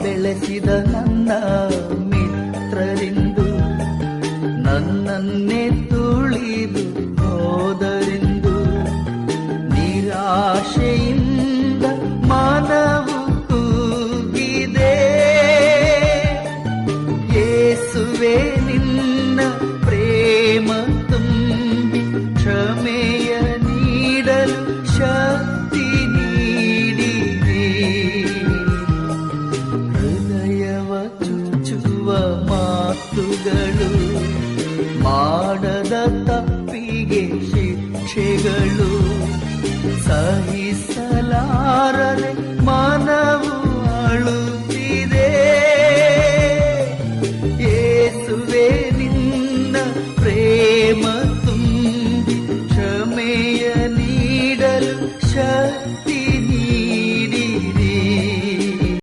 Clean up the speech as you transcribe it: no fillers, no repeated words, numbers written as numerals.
ಬೆಳೆಸಿದ ನನ್ನ ಮಿತ್ರರಿಂದು ನನ್ನನ್ನೇ ತುಳಿದು ಹೋದರೆಂದು ನಿರಾಶೆಯಿಂದ ಮನವು ಕೂಗಿದೆ. ಯೇಸುವೆ ನಿನ್ನ ಪ್ರೇಮ ತುಂಬಿ ಕ್ಷಮೆಯ ನೀಡಲು ಶಕ್ತಿ ನೀಡಿದೆ. ಹೃದಯವ ಚುಚ್ಚುವ ಮಾತುಗಳು, ಮಾಡದ ತಪ್ಪಿಗೆ ಶಿಕ್ಷೆಗಳು, ಸಹಿಸಲಾರದೆ ಮನವು